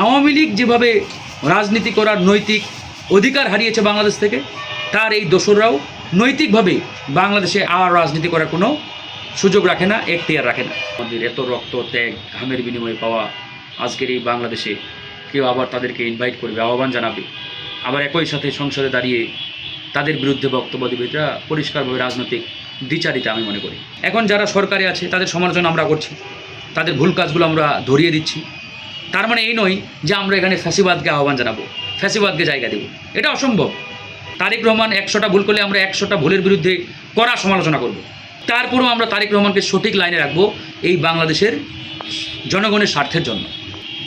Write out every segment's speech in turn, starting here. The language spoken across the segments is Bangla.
আওয়ামী লীগ যেভাবে রাজনীতি করার নৈতিক অধিকার হারিয়েছে বাংলাদেশ থেকে, তার এই দোসররাও নৈতিকভাবে বাংলাদেশে আর রাজনীতি করার কোনো সুযোগ রাখে না, এখতিয়ার রাখে না। আমাদের এত রক্ত ত্যাগ ঘামের বিনিময়ে পাওয়া আজকের এই বাংলাদেশে কেউ আবার তাদেরকে ইনভাইট করবে, আহ্বান জানাবে, আবার একই সাথে সংসদে দাঁড়িয়ে তাদের বিরুদ্ধে বক্তব্য দেবে, এটা পরিষ্কারভাবে রাজনৈতিক দ্বিচারিতা আমি মনে করি। এখন যারা সরকারে আছে তাদের সমালোচনা আমরা করছি, তাদের ভুল কাজগুলো আমরা ধরিয়ে দিচ্ছি। তার মানে এই নয় যে আমরা এখানে ফ্যাসিবাদকে আহ্বান জানাবো, ফ্যাসিবাদকে জায়গা দেব, এটা অসম্ভব। তারেক রহমান 100টা ভুল করলে আমরা 100টা ভুলের বিরুদ্ধে কড়া সমালোচনা করব। তারপরেও আমরা তারেক রহমানকে সঠিক লাইনে রাখবো এই বাংলাদেশের জনগণের স্বার্থের জন্য।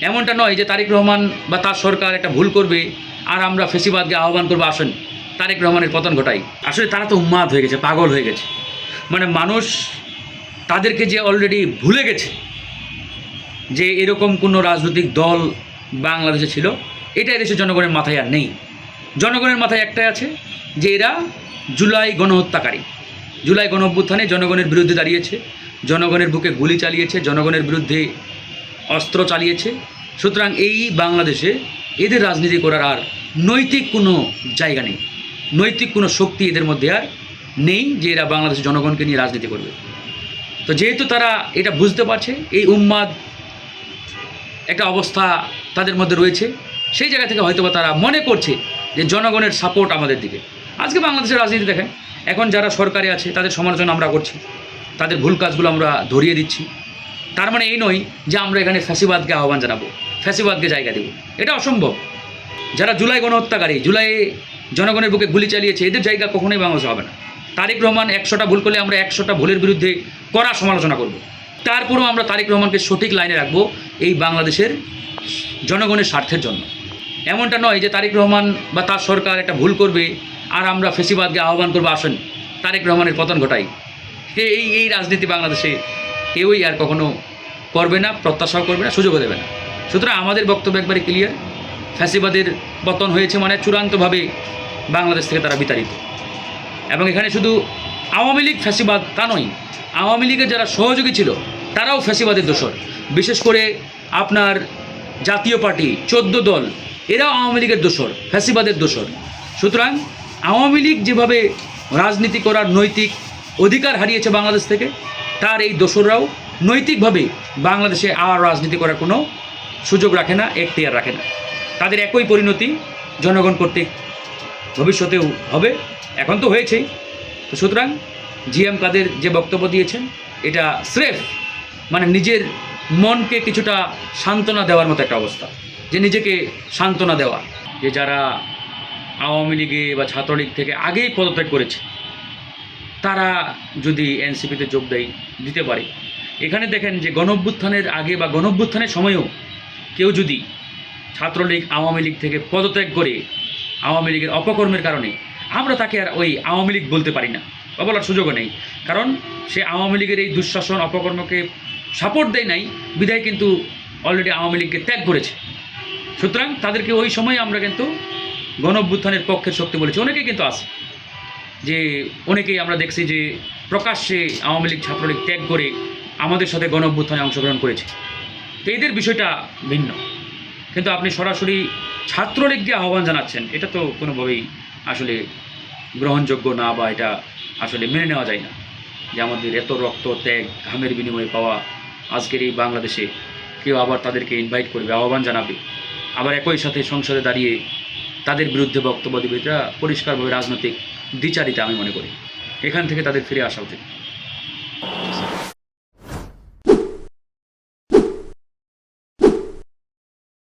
এমনটা নয় যে তারেক রহমান বা তার সরকার একটা ভুল করবে আর আমরা ফ্যাসিবাদকে আহ্বান করবো, আসেন তারেক রহমানের পতন ঘটাই। আসলে তারা তো উন্মাদ হয়ে গেছে, পাগল হয়ে গেছে। মানে মানুষ তাদেরকে যে অলরেডি ভুলে গেছে যে এরকম কোনো রাজনৈতিক দল বাংলাদেশে ছিল, এটা এদেশের জনগণের মাথায় আর নেই। জনগণের মাথায় একটাই আছে যে এরা জুলাই গণহত্যাকারী, জুলাই গণঅভ্যুত্থানে জনগণের বিরুদ্ধে দাঁড়িয়েছে, জনগণের বুকে গুলি চালিয়েছে, জনগণের বিরুদ্ধে অস্ত্র চালিয়েছে। সুতরাং এই বাংলাদেশে এদের রাজনীতি করার আর নৈতিক কোনো জায়গা নেই, নৈতিক কোনো শক্তি এদের মধ্যে আর নেই যে এরা বাংলাদেশের জনগণকে নিয়ে রাজনীতি করবে। তো যেহেতু তারা এটা বুঝতে পারছে, এই উন্মাদ একটা অবস্থা তাদের মধ্যে রয়েছে, সেই জায়গা থেকে হয়তোবা তারা মনে করছে যে জনগণের সাপোর্ট আমাদের দিকে। আজকে বাংলাদেশের রাজনীতি দেখেন, এখন যারা সরকারে আছে তাদের সমালোচনা আমরা করছি, তাদের ভুল কাজগুলো আমরা ধরিয়ে দিচ্ছি। তার মানে এই নয় যে আমরা এখানে ফ্যাসিবাদকে আহ্বান জানাবো, ফ্যাসিবাদকে জায়গা দেব, এটা অসম্ভব। যারা জুলাই গণহত্যাকারী, জুলাইয়ে জনগণের বুকে গুলি চালিয়েছে, এদের জায়গা কখনোই বাংলাদেশে হবে না। তারেক রহমান 100টা ভুল করলে আমরা 100টা ভুলের বিরুদ্ধে কড়া সমালোচনা করব। তারপরেও আমরা তারেক রহমানকে সঠিক লাইনে রাখবো এই বাংলাদেশের জনগণের স্বার্থের জন্য। এমনটা নয় যে তারেক রহমান বা তার সরকার একটা ভুল করবে আর আমরা ফ্যাসিবাদকে আহ্বান করবো, আসেন তারেক রহমানের পতন ঘটাই। এই রাজনীতি বাংলাদেশে কেউই আর কখনো করবে না, প্রত্যাশাও করবে না, সুযোগও দেবে না। সুতরাং আমাদের বক্তব্য একবারে ক্লিয়ার, ফ্যাসিবাদের পতন হয়েছে মানে চূড়ান্তভাবে বাংলাদেশ থেকে তারা বিতাড়িত। এবং এখানে শুধু আওয়ামী লীগ ফ্যাসিবাদ তা নয়, আওয়ামী লীগের যারা সহযোগী ছিল তারাও ফ্যাসিবাদের দোসর। বিশেষ করে আপনার জাতীয় পার্টি 14 দল, এরাও আওয়ামী লীগের দোসর, ফ্যাসিবাদের দোসর। সুতরাং আওয়ামী লীগ যেভাবে রাজনীতি করার নৈতিক অধিকার হারিয়েছে বাংলাদেশ থেকে, তার এই দোসররাও নৈতিকভাবে বাংলাদেশে আর রাজনীতি করার কোনো সুযোগ রাখে না, এখতিয়ার রাখে না। তাদের একই পরিণতি জনগণ কর্তৃক ভবিষ্যতেও হবে, এখন তো হয়েছেই। তো সুতরাং জিএম কাদের যে বক্তব্য দিয়েছেন, এটা স্রেফ মানে নিজের মনকে কিছুটা সান্ত্বনা দেওয়ার মতো একটা অবস্থা, যে নিজেকে সান্ত্বনা দেওয়া যে যারা আওয়ামী লীগে বা ছাত্রলীগ থেকে আগেই পদত্যাগ করেছে তারা যদি এনসিপিতে যোগ দিতে পারে। এখানে দেখেন যে গণঅভ্যুত্থানের আগে বা গণঅভ্যুত্থানের সময়ও কেউ যদি ছাত্রলীগ আওয়ামী লীগ থেকে পদত্যাগ করে আওয়ামী লীগের অপকর্মের কারণে, আমরা তাকে আর ওই আওয়ামী লীগ বলতে পারি না বা বলার সুযোগও নেই, কারণ সে আওয়ামী লীগের এই দুঃশাসন অপকর্মকে সাপোর্ট দেয় নাই বিধায় কিন্তু অলরেডি আওয়ামী লীগকে ত্যাগ করেছে। সুতরাং তাদেরকে ওই সময় আমরা কিন্তু গণঅভ্যুত্থানের পক্ষের শক্তি বলেছি। অনেকেই কিন্তু আছে, যে অনেকেই আমরা দেখছি যে প্রকাশ্যে আওয়ামী লীগ ছাত্রলীগ ত্যাগ করে আমাদের সাথে গণঅভ্যুত্থানে অংশগ্রহণ করেছে। তো এদের বিষয়টা ভিন্ন, কিন্তু আপনি সরাসরি ছাত্রলীগকে আহ্বান জানাচ্ছেন, এটা তো কোনোভাবেই আসলে গ্রহণযোগ্য না, বা এটা আসলে মেনে নেওয়া যায় না যে আমাদের এত রক্ত ত্যাগ ঘামের বিনিময়ে পাওয়া আজকের এই বাংলাদেশে কেউ আবার তাদেরকে ইনভাইট করবে, আহ্বান জানাবে, আবার একই সাথে সংসদে দাঁড়িয়ে তাদের বিরুদ্ধে বক্তব্য দেবে, এটা পরিষ্কারভাবে রাজনৈতিক দ্বিচারিতা আমি মনে করি। এখান থেকে তাদের ফিরে আসা উচিত।